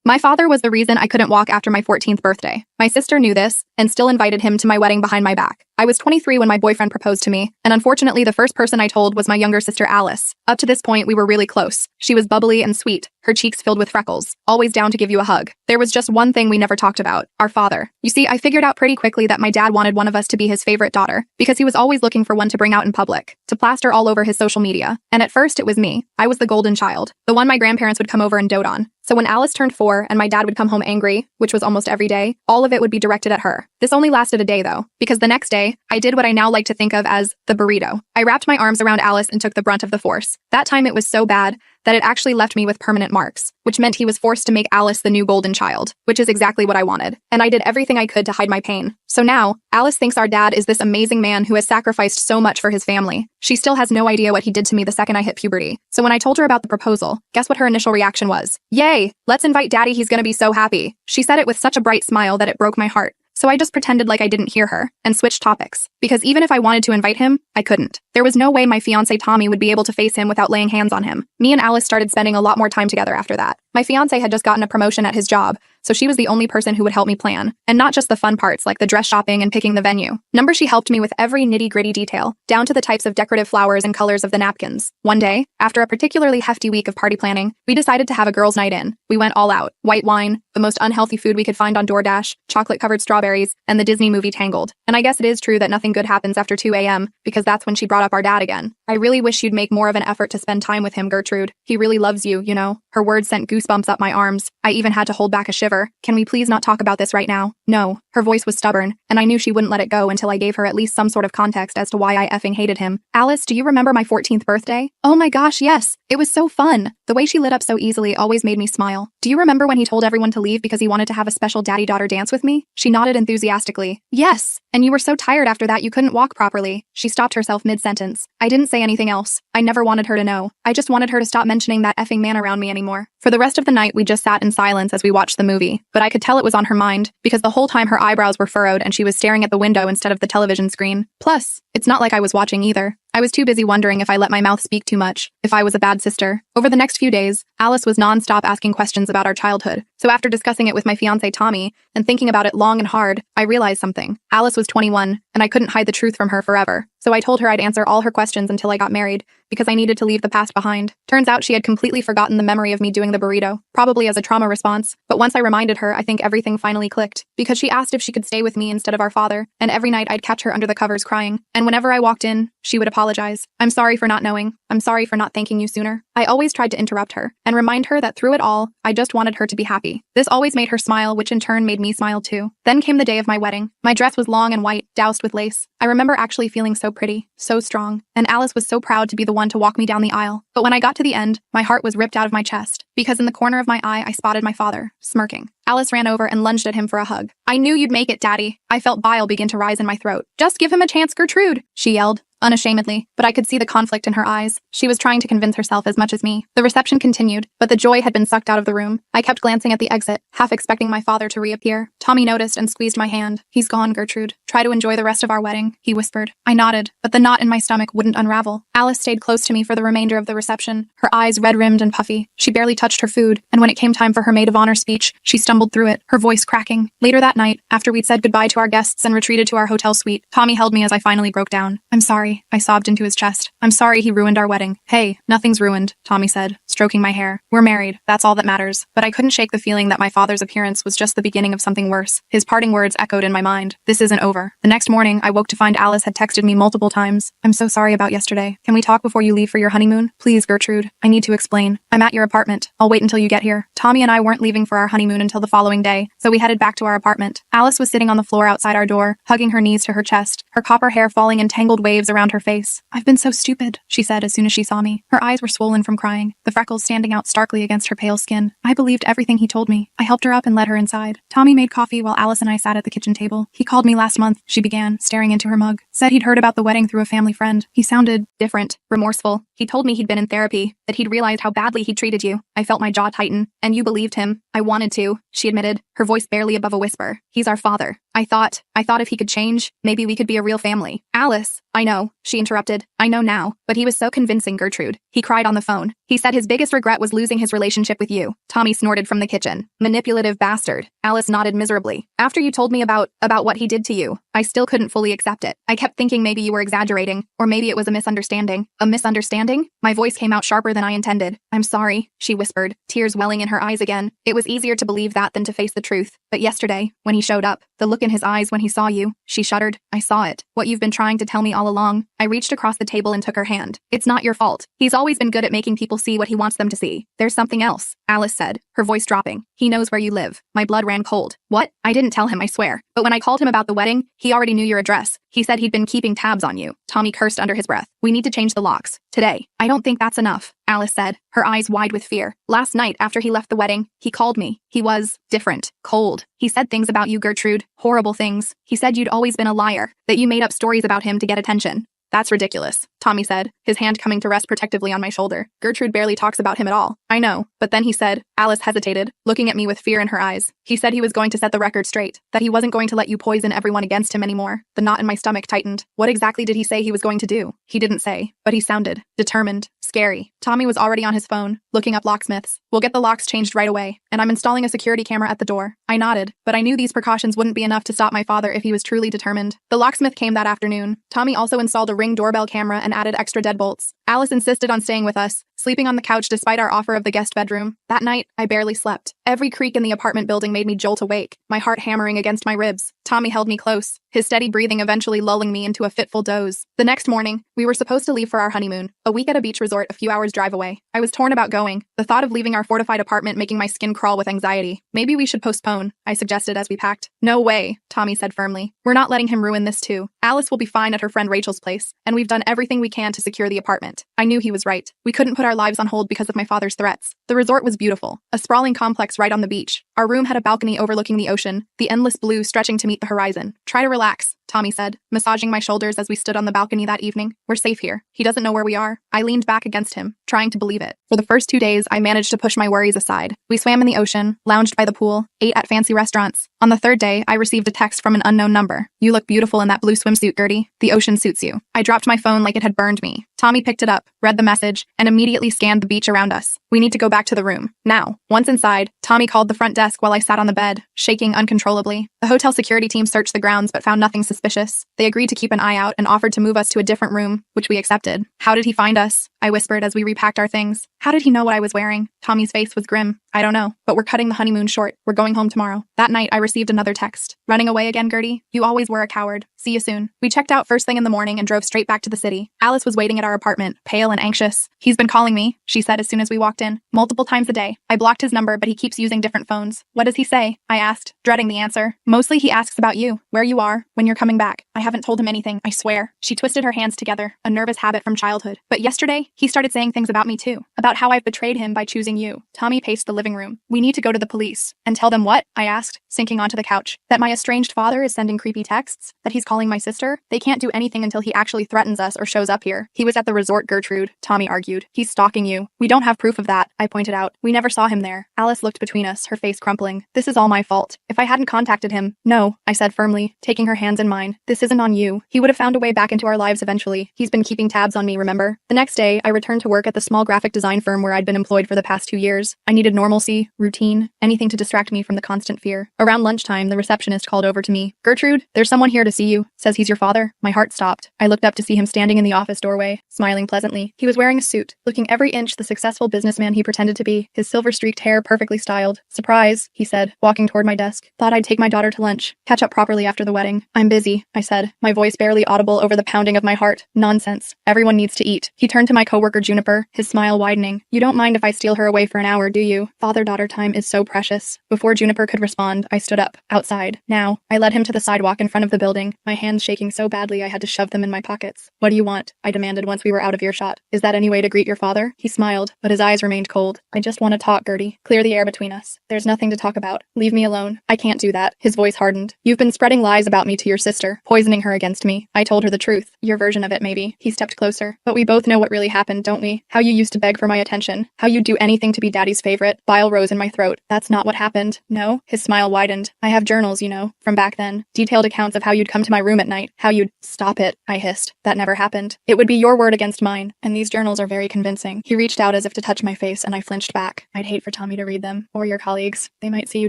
My father was the reason I couldn't walk after my 14th birthday. My sister knew this and still invited him to my wedding behind my back. I was 23 when my boyfriend proposed to me, and unfortunately the first person I told was my younger sister Alice. Up to this point, we were really close. She was bubbly and sweet, her cheeks filled with freckles, always down to give you a hug. There was just one thing we never talked about, our father. You see, I figured out pretty quickly that my dad wanted one of us to be his favorite daughter, because he was always looking for one to bring out in public, to plaster all over his social media. And at first it was me. I was the golden child, the one my grandparents would come over and dote on. So when Alice turned 4 and my dad would come home angry, which was almost every day, all of it would be directed at her. This only lasted a day though, because the next day, I did what I now like to think of as the burrito. I wrapped my arms around Alice and took the brunt of the force. That time it was so bad that it actually left me with permanent marks, which meant he was forced to make Alice the new golden child, which is exactly what I wanted. And I did everything I could to hide my pain. So now, Alice thinks our dad is this amazing man who has sacrificed so much for his family. She still has no idea what he did to me the second I hit puberty. So when I told her about the proposal, guess what her initial reaction was? Yay! Let's invite daddy, he's gonna be so happy. She said it with such a bright smile that it broke my heart. So I just pretended like I didn't hear her and switched topics. Because even if I wanted to invite him, I couldn't. There was no way my fiancé Tommy would be able to face him without laying hands on him. Me and Alice started spending a lot more time together after that. My fiancé had just gotten a promotion at his job, so she was the only person who would help me plan. And not just the fun parts like the dress shopping and picking the venue. She helped me with every nitty-gritty detail, down to the types of decorative flowers and colors of the napkins. One day, after a particularly hefty week of party planning, we decided to have a girls' night in. We went all out. White wine, the most unhealthy food we could find on DoorDash, chocolate-covered strawberries, and the Disney movie Tangled. And I guess it is true that nothing good happens after 2 a.m., because that's when she brought up our dad again. I really wish you'd make more of an effort to spend time with him, Gertrude. He really loves you, you know. Her words sent goosebumps up my arms. I even had to hold back a shiver. Can we please not talk about this right now? No. Her voice was stubborn, and I knew she wouldn't let it go until I gave her at least some sort of context as to why I effing hated him. Alice, do you remember my 14th birthday? Oh my gosh, yes. It was so fun. The way she lit up so easily always made me smile. Do you remember when he told everyone to leave because he wanted to have a special daddy-daughter dance with me? She nodded enthusiastically. Yes. And you were so tired after that you couldn't walk properly. She stopped herself mid-sentence. I didn't say anything else. I never wanted her to know. I just wanted her to stop mentioning that effing man around me anymore. For the rest of the night, we just sat in silence as we watched the movie, but I could tell it was on her mind, because the whole time her eyebrows were furrowed and she was staring at the window instead of the television screen. Plus, it's not like I was watching either. I was too busy wondering if I let my mouth speak too much, if I was a bad sister. Over the next few days, Alice was non-stop asking questions about our childhood. So after discussing it with my fiancé Tommy, and thinking about it long and hard, I realized something. Alice was 21, and I couldn't hide the truth from her forever. So I told her I'd answer all her questions until I got married, because I needed to leave the past behind. Turns out she had completely forgotten the memory of me doing the burrito, probably as a trauma response. But once I reminded her, I think everything finally clicked, because she asked if she could stay with me instead of our father, and every night I'd catch her under the covers crying. And whenever I walked in, she would apologize. I'm sorry for not knowing. I'm sorry for not thanking you sooner. I always tried to interrupt her and remind her that through it all, I just wanted her to be happy. This always made her smile, which in turn made me smile too. Then came the day of my wedding. My dress was long and white, doused with lace. I remember actually feeling so pretty, so strong, and Alice was so proud to be the one to walk me down the aisle. But when I got to the end, my heart was ripped out of my chest, because in the corner of my eye, I spotted my father, smirking. Alice ran over and lunged at him for a hug. I knew you'd make it, Daddy. I felt bile begin to rise in my throat. Just give him a chance, Gertrude, she yelled, unashamedly, but I could see the conflict in her eyes. She was trying to convince herself as much as me. The reception continued, but the joy had been sucked out of the room. I kept glancing at the exit, half expecting my father to reappear. Tommy noticed and squeezed my hand. He's gone, Gertrude. Try to enjoy the rest of our wedding, he whispered. I nodded, but the knot in my stomach wouldn't unravel. Alice stayed close to me for the remainder of the reception, her eyes red-rimmed and puffy. She barely touched her food, and when it came time for her maid of honor speech, she stumbled through it, her voice cracking. Later that night, after we'd said goodbye to our guests and retreated to our hotel suite, Tommy held me as I finally broke down. I'm sorry, I sobbed into his chest. I'm sorry he ruined our wedding. Hey, nothing's ruined, Tommy said, stroking my hair. We're married, that's all that matters. But I couldn't shake the feeling that my father's appearance was just the beginning of something worse. His parting words echoed in my mind. This isn't over. The next morning, I woke to find Alice had texted me multiple times. I'm so sorry about yesterday. Can we talk before you leave for your honeymoon? Please, Gertrude. I need to explain. I'm at your apartment. I'll wait until you get here. Tommy and I weren't leaving for our honeymoon until the following day, so we headed back to our apartment. Alice was sitting on the floor outside our door, hugging her knees to her chest, her copper hair falling in tangled waves around her face. I've been so stupid, she said as soon as she saw me. Her eyes were swollen from crying, the freckles standing out starkly against her pale skin. I believed everything he told me. I helped her up and led her inside. Tommy made coffee while Alice and I sat at the kitchen table. He called me last month, she began, staring into her mug. Said he'd heard about the wedding through a family friend. He sounded different, remorseful. He told me he'd been in therapy, that he'd realized how badly he treated you. I felt my jaw tighten. And you believed him. I wanted to, she admitted, her voice barely above a whisper. He's our father. I thought if he could change, maybe we could be a real family. Alice, I know, she interrupted. I know now, but he was so convincing, Gertrude. He cried on the phone. He said his biggest regret was losing his relationship with you. Tommy snorted from the kitchen. Manipulative bastard. Alice nodded miserably. After you told me about what he did to you, I still couldn't fully accept it. I kept thinking maybe you were exaggerating, or maybe it was a misunderstanding. A misunderstanding? My voice came out sharper than I intended. I'm sorry, she whispered, tears welling in her eyes again. It was easier to believe that than to face the truth. But yesterday, when he showed up, the look in his eyes when he saw you, she shuddered. I saw it. What you've been trying to tell me all along. I reached across the table and took her hand. It's not your fault. He's always been good at making people see what he wants them to see. There's something else, Alice said, her voice dropping. He knows where you live. My blood ran cold. What? I didn't tell him, I swear. But when I called him about the wedding, he already knew your address. He said he'd been keeping tabs on you. Tommy cursed under his breath. We need to change the locks. Today. I don't think that's enough, Alice said, her eyes wide with fear. Last night, after he left the wedding, he called me. He was different, cold. He said things about you, Gertrude. Horrible things. He said you'd always been a liar, that you made up stories about him to get attention. That's ridiculous, Tommy said, his hand coming to rest protectively on my shoulder. Gertrude barely talks about him at all. I know, but then he said, Alice hesitated, looking at me with fear in her eyes. He said he was going to set the record straight, that he wasn't going to let you poison everyone against him anymore. The knot in my stomach tightened. What exactly did he say he was going to do? He didn't say, but he sounded determined, scary. Tommy was already on his phone, looking up locksmiths. We'll get the locks changed right away, and I'm installing a security camera at the door. I nodded, but I knew these precautions wouldn't be enough to stop my father if he was truly determined. The locksmith came that afternoon. Tommy also installed a Ring doorbell camera and added extra deadbolts. Alice insisted on staying with us, sleeping on the couch despite our offer of the guest bedroom. That night, I barely slept. Every creak in the apartment building made me jolt awake, my heart hammering against my ribs. Tommy held me close, his steady breathing eventually lulling me into a fitful doze. The next morning, we were supposed to leave for our honeymoon, a week at a beach resort a few hours drive away. I was torn about going, the thought of leaving our fortified apartment making my skin crawl with anxiety. Maybe we should postpone, I suggested as we packed. No way, Tommy said firmly. We're not letting him ruin this too. Alice will be fine at her friend Rachel's place, and we've done everything we can to secure the apartment. I knew he was right. We couldn't put our lives on hold because of my father's threats. The resort was beautiful, a sprawling complex right on the beach. Our room had a balcony overlooking the ocean, the endless blue stretching to meet the horizon. Try to relax, Tommy said, massaging my shoulders as we stood on the balcony that evening. We're safe here. He doesn't know where we are. I leaned back against him, trying to believe it. For the first 2 days, I managed to push my worries aside. We swam in the ocean, lounged by the pool, ate at fancy restaurants. On the third day, I received a text from an unknown number. You look beautiful in that blue swimsuit, Gertie. The ocean suits you. I dropped my phone like it had burned me. Tommy picked it up, read the message, and immediately scanned the beach around us. We need to go back to the room. Now. Once inside, Tommy called the front desk while I sat on the bed, shaking uncontrollably. The hotel security team searched the grounds but found nothing suspicious. They agreed to keep an eye out and offered to move us to a different room, which we accepted. How did he find us? I whispered as we repacked our things. How did he know what I was wearing? Tommy's face was grim. I don't know, but we're cutting the honeymoon short. We're going home tomorrow. That night, I received another text. Running away again, Gertie? You always were a coward. See you soon. We checked out first thing in the morning and drove straight back to the city. Alice was waiting at our apartment, pale and anxious. He's been calling me, she said as soon as we walked in. Multiple times a day. I blocked his number, but he keeps using different phones. What does he say? I asked, dreading the answer. Mostly he asks about you, where you are, when you're coming back. I haven't told him anything, I swear. She twisted her hands together, a nervous habit from childhood. But yesterday, he started saying things about me too. About how I've betrayed him by choosing you. Tommy paced the living room. We need to go to the police. And tell them what? I asked, sinking onto the couch. That my estranged father is sending creepy texts? That he's calling my sister? They can't do anything until he actually threatens us or shows up here. He was at the resort, Gertrude, Tommy argued. He's stalking you. We don't have proof of that, I pointed out. We never saw him there. Alice looked between us, her face crumpling. This is all my fault. If I hadn't contacted him. No, I said firmly, taking her hands in mine. This isn't on you. He would have found a way back into our lives eventually. He's been keeping tabs on me, remember? The next day, I returned to work at the small graphic design firm where I'd been employed for the past 2 years. I needed normalcy, routine, anything to distract me from the constant fear. Around lunchtime, the receptionist called over to me. Gertrude, there's someone here to see you. Says he's your father. My heart stopped. I looked up to see him standing in the office doorway, smiling pleasantly. He was wearing a suit, looking every inch the successful businessman he pretended to be, his silver-streaked hair perfectly styled. Surprise, he said, walking toward my desk. Thought I'd take my daughter to lunch. Catch up properly after the wedding. I'm busy, I said, my voice barely audible over the pounding of my heart. Nonsense. Everyone needs to eat. He turned to my coworker Juniper, his smile widening. saying, "You don't mind if I steal her away for an hour, do you? Father-daughter time is so precious." Before Juniper could respond, I stood up, outside. Now, I led him to the sidewalk in front of the building, my hands shaking so badly I had to shove them in my pockets. "What do you want?" I demanded once we were out of earshot. "Is that any way to greet your father?" He smiled, but his eyes remained cold. "I just want to talk, Gertie. Clear the air between us. There's nothing to talk about. Leave me alone." "I can't do that." His voice hardened. "You've been spreading lies about me to your sister, poisoning her against me. I told her the truth. Your version of it, maybe." He stepped closer. "But we both know what really happened, don't we? How you used to beg for my attention. How you'd do anything to be Daddy's favorite." Bile rose in my throat. "That's not what happened." "No?" His smile widened. "I have journals, you know, from back then. Detailed accounts of how you'd come to my room at night. How you'd—" "Stop it," I hissed. "That never happened. It would be your word against mine. And these journals are very convincing." He reached out as if to touch my face, and I flinched back. "I'd hate for Tommy to read them. Or your colleagues. They might see you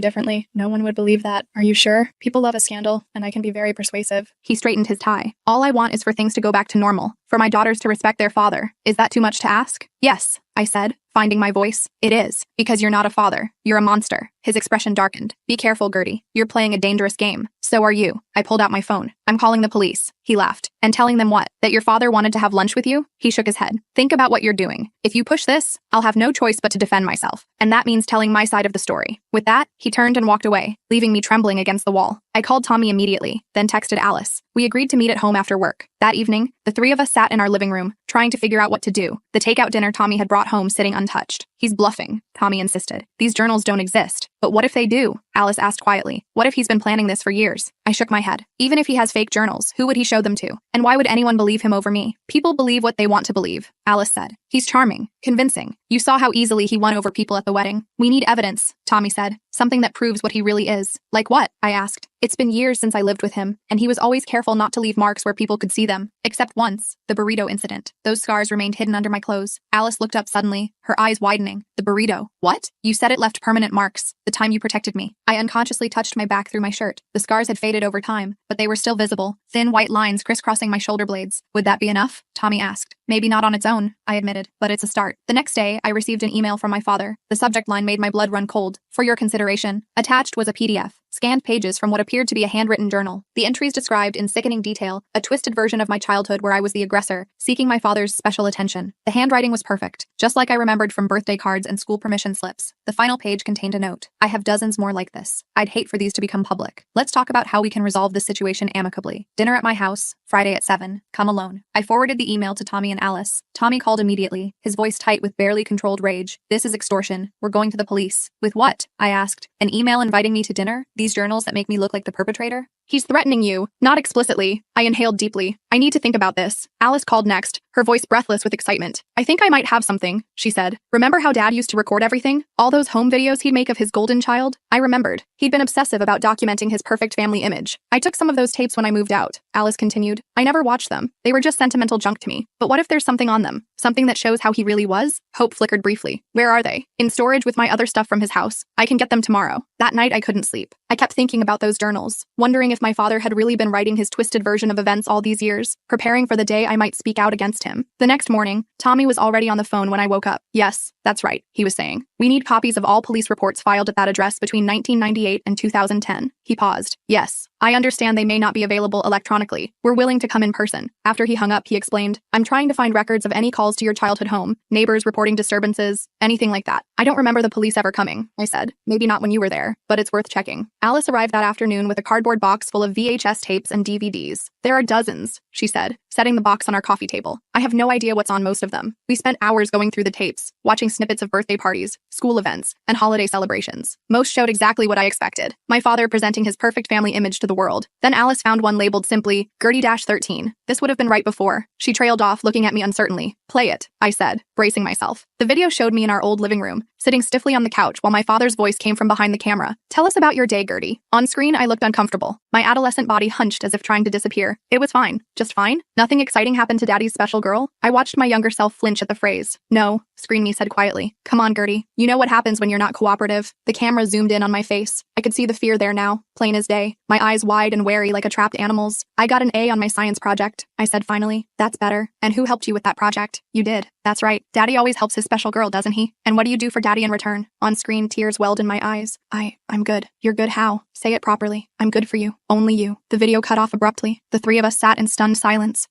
differently. No one would believe that." "Are you sure?" "People love a scandal, and I can be very persuasive." He straightened his tie. "All I want is for things to go back to normal. For my daughters to respect their father. Is that too much to ask?" "Yes," I said, finding my voice. "It is. Because you're not a father. You're a monster." His expression darkened. "Be careful, Gertie. You're playing a dangerous game. So are you." I pulled out my phone. "I'm calling the police." He laughed. "And telling them what? That your father wanted to have lunch with you?" He shook his head. "Think about what you're doing. If you push this, I'll have no choice but to defend myself. And that means telling my side of the story." With that, he turned and walked away, leaving me trembling against the wall. I called Tommy immediately, then texted Alice. We agreed to meet at home after work. That evening, the three of us sat in our living room, trying to figure out what to do. The takeout dinner Tommy had brought home sitting untouched. "He's bluffing," Tommy insisted. "These journals don't exist." "But what if they do?" Alice asked quietly. "What if he's been planning this for years?" I shook my head. "Even if he has fake journals, who would he show them to? And why would anyone believe him over me?" "People believe what they want to believe," Alice said. "He's charming, convincing. You saw how easily he won over people at the wedding." "We need evidence," Tommy said. "Something that proves what he really is." "Like what?" I asked. "It's been years since I lived with him, and he was always careful not to leave marks where people could see them. Except once, the burrito incident. Those scars remained hidden under my clothes." Alice looked up suddenly, her eyes widening. "The burrito? What?" "You said it left permanent marks, the time you protected me." I unconsciously touched my back through my shirt. The scars had faded over time, but they were still visible, thin white lines crisscrossing my shoulder blades. "Would that be enough?" Tommy asked. "Maybe not on its own," I admitted, "but it's a start." The next day, I received an email from my father. The subject line made my blood run cold. "For your consideration." Attached was a PDF. Scanned pages from what appeared to be a handwritten journal. The entries described in sickening detail a twisted version of my childhood where I was the aggressor, seeking my father's special attention. The handwriting was perfect, just like I remembered from birthday cards and school permission slips. The final page contained a note. "I have dozens more like this. I'd hate for these to become public. Let's talk about how we can resolve this situation amicably. Dinner at my house, Friday at 7. Come alone." I forwarded the email to Tommy and Alice. Tommy called immediately, his voice tight with barely controlled rage. "This is extortion. We're going to the police." "With what?" I asked. "An email inviting me to dinner? These journals that make me look like the perpetrator?" "He's threatening you." "Not explicitly." I inhaled deeply. "I need to think about this." Alice called next, her voice breathless with excitement. "I think I might have something," she said. "Remember how Dad used to record everything? All those home videos he'd make of his golden child?" I remembered. He'd been obsessive about documenting his perfect family image. "I took some of those tapes when I moved out," Alice continued. "I never watched them. They were just sentimental junk to me. But what if there's something on them? Something that shows how he really was?" Hope flickered briefly. "Where are they?" "In storage with my other stuff from his house. I can get them tomorrow." That night I couldn't sleep. I kept thinking about those journals, wondering if my father had really been writing his twisted version of events all these years, preparing for the day I might speak out against him. The next morning, Tommy was already on the phone when I woke up. "Yes, that's right," he was saying. "We need copies of all police reports filed at that address between 1998 and 2010. He paused. "Yes, I understand they may not be available electronically. We're willing to come in person." After he hung up, he explained, "I'm trying to find records of any calls to your childhood home, neighbors reporting disturbances, anything like that." "I don't remember the police ever coming," I said. "Maybe not when you were there, but it's worth checking." Alice arrived that afternoon with a cardboard box full of VHS tapes and DVDs. "There are dozens," she said, setting the box on our coffee table. "I have no idea what's on most of them." We spent hours going through the tapes, watching snippets of birthday parties, school events, and holiday celebrations. Most showed exactly what I expected. My father presenting his perfect family image to the world. Then Alice found one labeled simply, Gertie-13. This would have been right before. She trailed off, looking at me uncertainly. "Play it," I said, bracing myself. The video showed me in our old living room, sitting stiffly on the couch while my father's voice came from behind the camera. "Tell us about your day, Gertie." On screen, I looked uncomfortable. My adolescent body hunched as if trying to disappear. "It was fine. Just fine? Nothing exciting happened to Daddy's special girl?" I watched my younger self flinch at the phrase. "No," Screen Me said quietly. "Come on, Gertie. You know what happens when you're not cooperative." The camera zoomed in on my face. I could see the fear there now, plain as day, my eyes wide and wary like a trapped animal's. "I got an A on my science project," I said finally. "That's better. And who helped you with that project?" "You did." "That's right. Daddy always helps his special girl, doesn't he? And what do you do for Daddy in return?" On screen, tears welled in my eyes. I'm good." "You're good how? Say it properly." "I'm good for you. Only you." The video cut off abruptly. The three of us sat in stunned silence.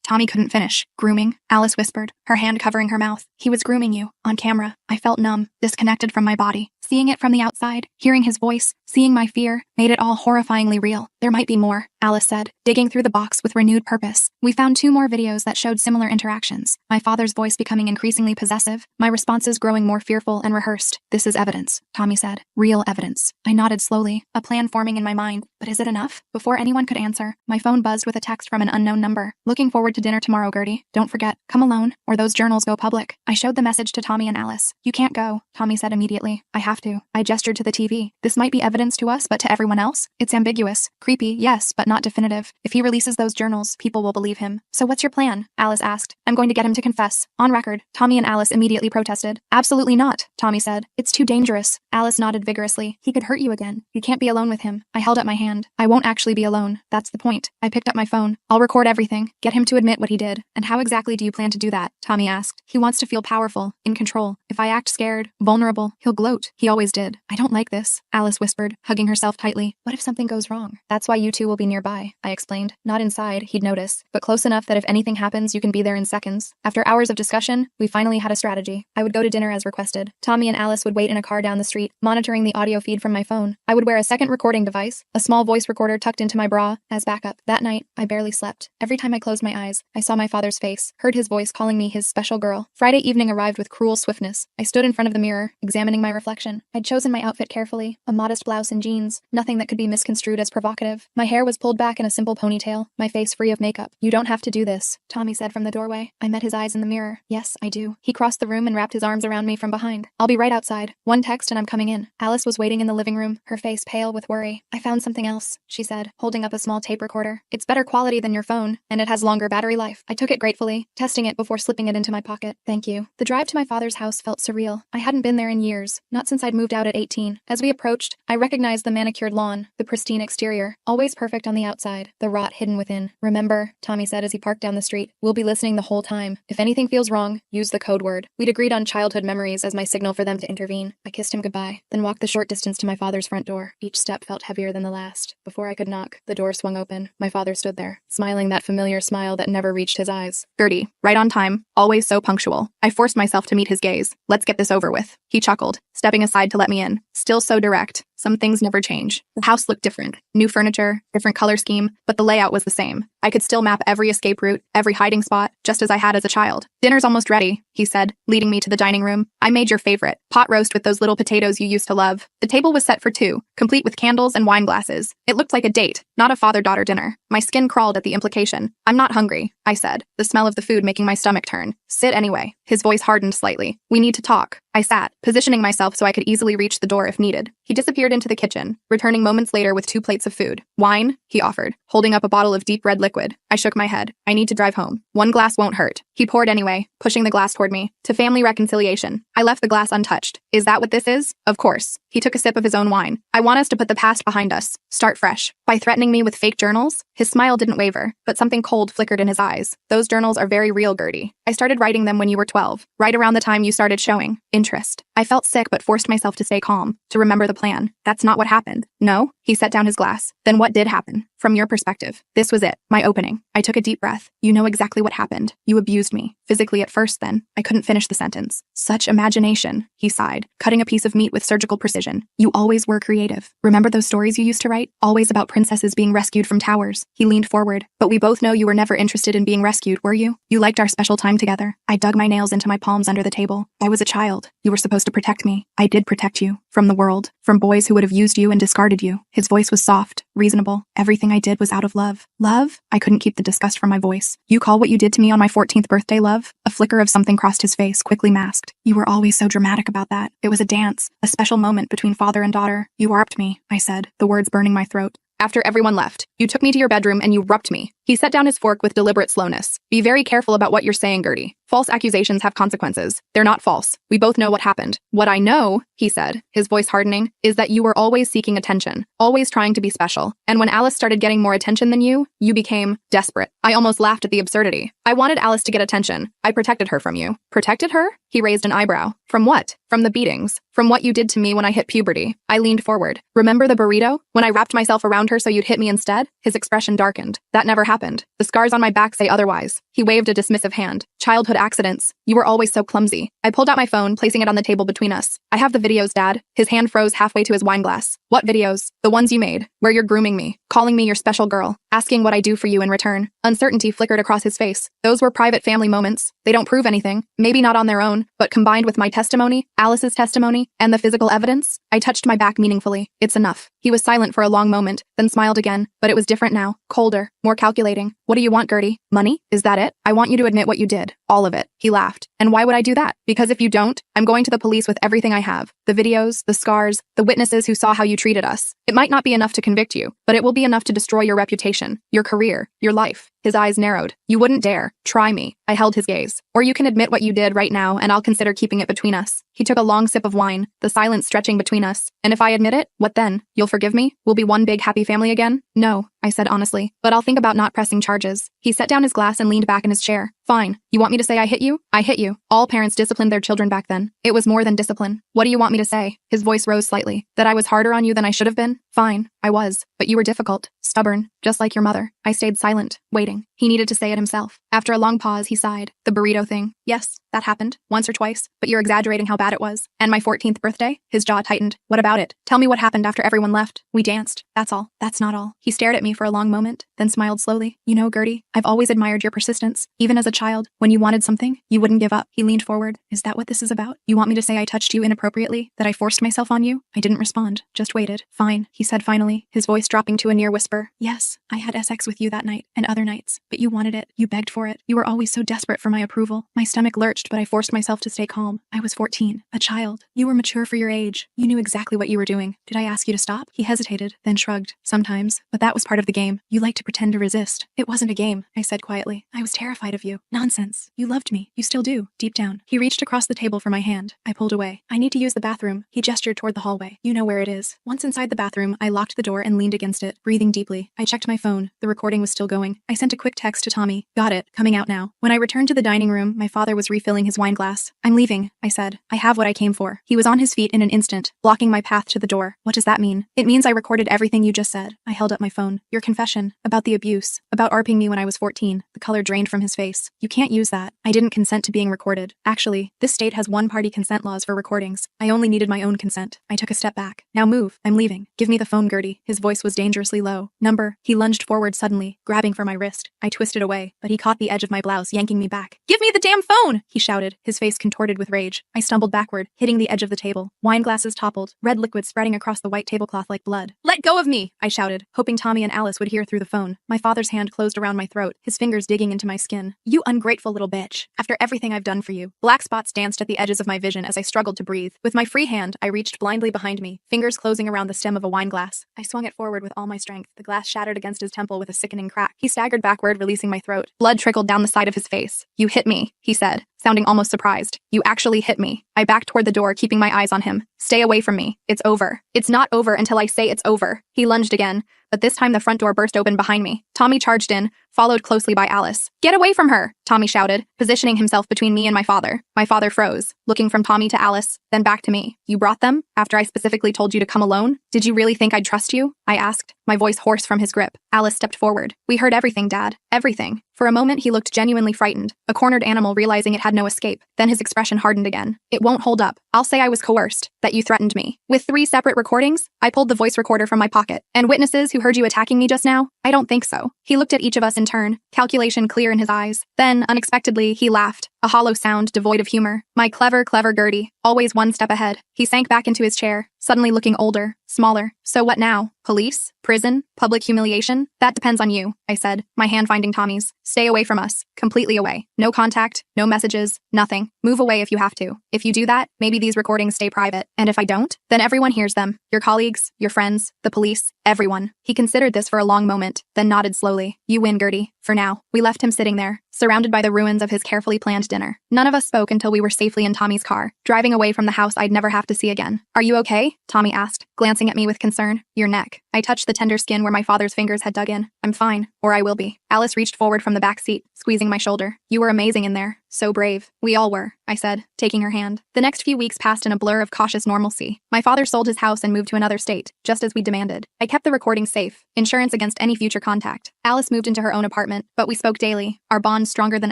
Tommy couldn't finish. "Grooming," Alice whispered. her hand covering her mouth. He was grooming you, on camera. I felt numb, disconnected from my body. Seeing it from the outside, hearing his voice, seeing my fear, made it all horrifyingly real. There might be more, Alice said, digging through the box with renewed purpose. We found 2 more videos that showed similar interactions. My father's voice becoming increasingly possessive, my responses growing more fearful and rehearsed. This is evidence, Tommy said. Real evidence. I nodded slowly, a plan forming in my mind. But is it enough? Before anyone could answer, my phone buzzed with a text from an unknown number. Looking forward to dinner tomorrow, Gertie. Don't forget, come alone, or those journals go public. I showed the message to Tommy and Alice. You can't go, Tommy said immediately. I have to. I gestured to the TV. This might be evidence to us, but to everyone else? It's ambiguous. Creepy, yes, but not definitive. If he releases those journals, people will believe him. So what's your plan? Alice asked. I'm going to get him to confess. On record. Tommy and Alice immediately protested. Absolutely not, Tommy said. It's too dangerous. Alice nodded vigorously. He could hurt you again. You can't be alone with him. I held up my hand. I won't actually be alone. That's the point. I picked up my phone. I'll record everything. Get him to admit what he did. And how exactly do you plan to do that? Tommy asked. He wants to feel powerful, in control. If I act scared, vulnerable, he'll gloat. He always did. I don't like this, Alice whispered, hugging herself tightly. What if something goes wrong? That's why you two will be nearby, I explained. Not inside, he'd notice, but close enough that if anything happens, you can be there in seconds. After hours of discussion, we finally had a strategy. I would go to dinner as requested. Tommy and Alice would wait in a car down the street, monitoring the audio feed from my phone. I would wear a second recording device, a small voice recorder tucked into my bra, as backup. That night, I barely slept. Every time I closed my eyes, I saw my father's face, heard his voice calling me his special girl. Friday evening arrived with cruel swiftness. I stood in front of the mirror, examining my reflection. I'd chosen my outfit carefully, a modest blouse and jeans, nothing that could be misconstrued as provocative. My hair was pulled back in a simple ponytail, my face free of makeup. You don't have to do this, Tommy said from the doorway. I met his eyes in the mirror. Yes, I do. He crossed the room and wrapped his arms around me from behind. I'll be right outside. One text and I'm coming in. Alice was waiting in the living room, her face pale with worry. I found something else, she said, holding up a small tape recorder. It's better quality than your phone, and it has longer battery life. I took it gratefully, testing it before slipping it into my pocket. Thank you. The drive to my father's house felt surreal. I hadn't been there in years, not since I'd moved out at 18. As we approached, I recognized the manicured lawn, the pristine exterior, always perfect on the outside, the rot hidden within. Remember, Tommy said as he parked down the street, we'll be listening the whole time. If anything feels wrong, use the code word. We'd agreed on childhood memories as my signal for them to intervene. I kissed him goodbye, then walked the short distance to my father's front door. Each step felt heavier than the last. Before I could knock, the door swung open. My father stood there, smiling that familiar smile that never reached his eyes. Gertie, right on time, always so punctual. I forced myself to meet his gaze. Let's get this over with. He chuckled, stepping aside to let me in. Still so direct. Some things never change. The house looked different. New furniture, different color scheme, but the layout was the same. I could still map every escape route, every hiding spot, just as I had as a child. Dinner's almost ready, he said, leading me to the dining room. I made your favorite, pot roast with those little potatoes you used to love. The table was set for 2, complete with candles and wine glasses. It looked like a date, not a father-daughter dinner. My skin crawled at the implication. I'm not hungry, I said, the smell of the food making my stomach turn. Sit anyway. His voice hardened slightly. We need to talk. I sat, positioning myself so I could easily reach the door if needed. He disappeared into the kitchen, returning moments later with 2 plates of food. Wine, he offered, holding up a bottle of deep red liquid. I shook my head. I need to drive home. 1 glass won't hurt. He poured anyway, pushing the glass toward me. To family reconciliation. I left the glass untouched. Is that what this is? Of course. He took a sip of his own wine. I want us to put the past behind us. Start fresh. By threatening me with fake journals? His smile didn't waver, but something cold flickered in his eyes. Those journals are very real, Gertie. I started writing them when you were 12, right around the time you started showing interest. I felt sick but forced myself to stay calm, to remember the plan. That's not what happened. No? He set down his glass. Then what did happen? From your perspective. This was it. My opening. I took a deep breath. You know exactly what happened. You abused me. Physically at first, then. I couldn't finish the sentence. Such imagination, he sighed, cutting a piece of meat with surgical precision. You always were creative. Remember those stories you used to write? Always about princesses being rescued from towers. He leaned forward. But we both know you were never interested in being rescued, were you? You liked our special time together. I dug my nails into my palms under the table. I was a child. You were supposed to protect me. I did protect you. From the world. From boys who would have used you and discarded you. His voice was soft, reasonable. Everything I did was out of love. Love? I couldn't keep the disgust from my voice. You call what you did to me on my 14th birthday love? A flicker of something crossed his face, quickly masked. You were always so dramatic about that. It was a dance, a special moment between father and daughter. You warped me, I said, the words burning my throat. After everyone left, you took me to your bedroom and you whooped me. He set down his fork with deliberate slowness. Be very careful about what you're saying, Gertie. False accusations have consequences. They're not false. We both know what happened. What I know, he said, his voice hardening, is that you were always seeking attention, always trying to be special. And when Alice started getting more attention than you became desperate. I almost laughed at the absurdity. I wanted Alice to get attention. I protected her from you. Protected her? He raised an eyebrow. From what? From the beatings. From what you did to me when I hit puberty. I leaned forward. Remember the burrito? When I wrapped myself around her so you'd hit me instead? His expression darkened. That never happened. The scars on my back say otherwise. He waved a dismissive hand. Childhood accidents. You were always so clumsy. I pulled out my phone, placing it on the table between us. I have the videos, Dad. His hand froze halfway to his wine glass. What videos? The ones you made, where you're grooming me, calling me your special girl, asking what I do for you in return. Uncertainty flickered across his face. Those were private family moments. They don't prove anything. Maybe not on their own, but combined with my testimony, Alice's testimony, and the physical evidence, I touched my back meaningfully. It's enough. He was silent for a long moment, then smiled again, but it was different now, colder, more calculating. What do you want, Gertie? Money? Is that it? I want you to admit what you did. All of it. He laughed. And why would I do that? Because if you don't, I'm going to the police with everything I have. The videos, the scars, the witnesses who saw how you treated us. It might not be enough to convict you, but it will be enough to destroy your reputation, your career, your life. His eyes narrowed. You wouldn't dare. Try me. I held his gaze. Or you can admit what you did right now, and I'll consider keeping it between us. He took a long sip of wine, the silence stretching between us. And if I admit it, what then? You'll forgive me? We'll be one big happy family again? No, I said honestly, but I'll think about not pressing charges. He set down his glass and leaned back in his chair. Fine. You want me to say I hit you? I hit you. All parents disciplined their children back then. It was more than discipline. What do you want me to say? His voice rose slightly. That I was harder on you than I should have been? Fine, I was. But you were difficult, stubborn, just like your mother. I stayed silent, waiting. He needed to say it himself. After a long pause, he sighed. The burrito thing. Yes, that happened. Once or twice. But you're exaggerating how bad it was. And my 14th birthday? His jaw tightened. What about it? Tell me what happened after everyone left. We danced. That's all. That's not all. He stared at me for a long moment, then smiled slowly. You know, Gertie, I've always admired your persistence. Even as a child, when you wanted something, you wouldn't give up. He leaned forward. Is that what this is about? You want me to say I touched you inappropriately? That I forced myself on you? I didn't respond. Just waited. Fine, he said finally, his voice dropping to a near whisper. Yes, I had sex with you that night, and other nights. But you wanted it. You begged for it. You were always so desperate for my approval. My stomach lurched, but I forced myself to stay calm. I was 14, a child. You were mature for your age. You knew exactly what you were doing. Did I ask you to stop? He hesitated, then shrugged. Sometimes. But that was part of the game. You like to pretend to resist. It wasn't a game, I said quietly. I was terrified of you. Nonsense. You loved me. You still do, deep down. He reached across the table for my hand. I pulled away. I need to use the bathroom. He gestured toward the hallway. You know where it is. Once inside the bathroom, I locked the door and leaned against it, breathing deeply. I checked my phone. The recording was still going. I sent a quick text to Tommy. Got it. Coming out now. When I returned to the dining room, my father was refilling his wine glass. I'm leaving, I said. I have what I came for. He was on his feet in an instant, blocking my path to the door. What does that mean? It means I recorded everything you just said. I held up my phone. Your confession. About the abuse. About ARPing me when I was 14. The color drained from his face. You can't use that. I didn't consent to being recorded. Actually, this state has one-party consent laws for recordings. I only needed my own consent. I took a step back. Now move. I'm leaving. Give me the phone, Gertie. His voice was dangerously low. Number. He lunged forward suddenly, grabbing for my wrist. I twisted away, but he caught the edge of my blouse, yanking me back. Give me the damn phone! He shouted, his face contorted with rage. I stumbled backward, hitting the edge of the table. Wine glasses toppled, red liquid spreading across the white tablecloth like blood. Let go of me! I shouted, hoping Tommy and Alice would hear through the phone. My father's hand closed around my throat, his fingers digging into my skin. You ungrateful little bitch. After everything I've done for you. Black spots danced at the edges of my vision as I struggled to breathe. With my free hand, I reached blindly behind me, fingers closing around the stem of a wine glass. I swung it forward with all my strength. The glass shattered against his temple with a sickening crack. He staggered backward, releasing my throat. Blood trickled down the side of his face. You hit me, he said, sounding almost surprised. You actually hit me. I backed toward the door, keeping my eyes on him. Stay away from me. It's over. It's not over until I say it's over. He lunged again, but this time the front door burst open behind me. Tommy charged in, followed closely by Alice. Get away from her, Tommy shouted, positioning himself between me and my father. My father froze, looking from Tommy to Alice, then back to me. You brought them? After I specifically told you to come alone? Did you really think I'd trust you? I asked, my voice hoarse from his grip. Alice stepped forward. We heard everything, Dad. Everything. For a moment, he looked genuinely frightened, a cornered animal realizing it had no escape. Then his expression hardened again. It won't hold up. I'll say I was coerced, that you threatened me. With 3 separate recordings? I pulled the voice recorder from my pocket. And witnesses who heard you attacking me just now? I don't think so. He looked at each of us in turn, calculation clear in his eyes. Then, unexpectedly, he laughed, a hollow sound devoid of humor. My clever Gertie, always one step ahead. He sank back into his chair, suddenly looking older, smaller. So what now? Police? Prison? Public humiliation? That depends on you, I said, my hand finding Tommy's. Stay away from us. Completely away. No contact, no messages, nothing. Move away if you have to. If you do that, maybe these recordings stay private. And if I don't, then everyone hears them. Your colleagues, your friends, the police, everyone. He considered this for a long moment, then nodded slowly. You win, Gertie. For now. We left him sitting there, surrounded by the ruins of his carefully planned dinner. None of us spoke until we were safely in Tommy's car, driving away from the house I'd never have to see again. Are you okay? Tommy asked, glancing at me with concern. Your neck. I touched the tender skin where my father's fingers had dug in. I'm fine, or I will be. Alice reached forward from the back seat, squeezing my shoulder. You were amazing in there. So brave. We all were, I said, taking her hand. The next few weeks passed in a blur of cautious normalcy. My father sold his house and moved to another state, just as we demanded. I kept the recordings safe, insurance against any future contact. Alice moved into her own apartment, but we spoke daily, our bond stronger than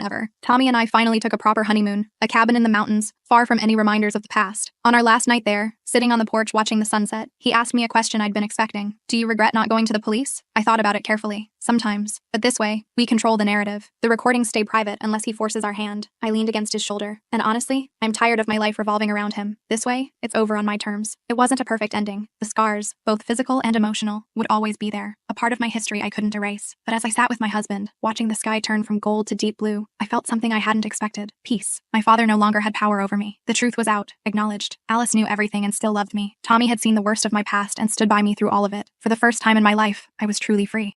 ever. Tommy and I finally took a proper honeymoon, a cabin in the mountains, far from any reminders of the past. On our last night there, sitting on the porch watching the sunset, he asked me a question I'd been expecting. Do you regret not going to the police? I thought about it carefully. Sometimes. But this way, we control the narrative. The recordings stay private unless he forces our hand. I leaned against his shoulder. And honestly, I'm tired of my life revolving around him. This way, it's over on my terms. It wasn't a perfect ending. The scars, both physical and emotional, would always be there. A part of my history I couldn't erase. But as I sat with my husband, watching the sky turn from gold to deep blue, I felt something I hadn't expected. Peace. My father no longer had power over me. The truth was out, acknowledged. Alice knew everything and still loved me. Tommy had seen the worst of my past and stood by me through all of it. For the first time in my life, I was truly free.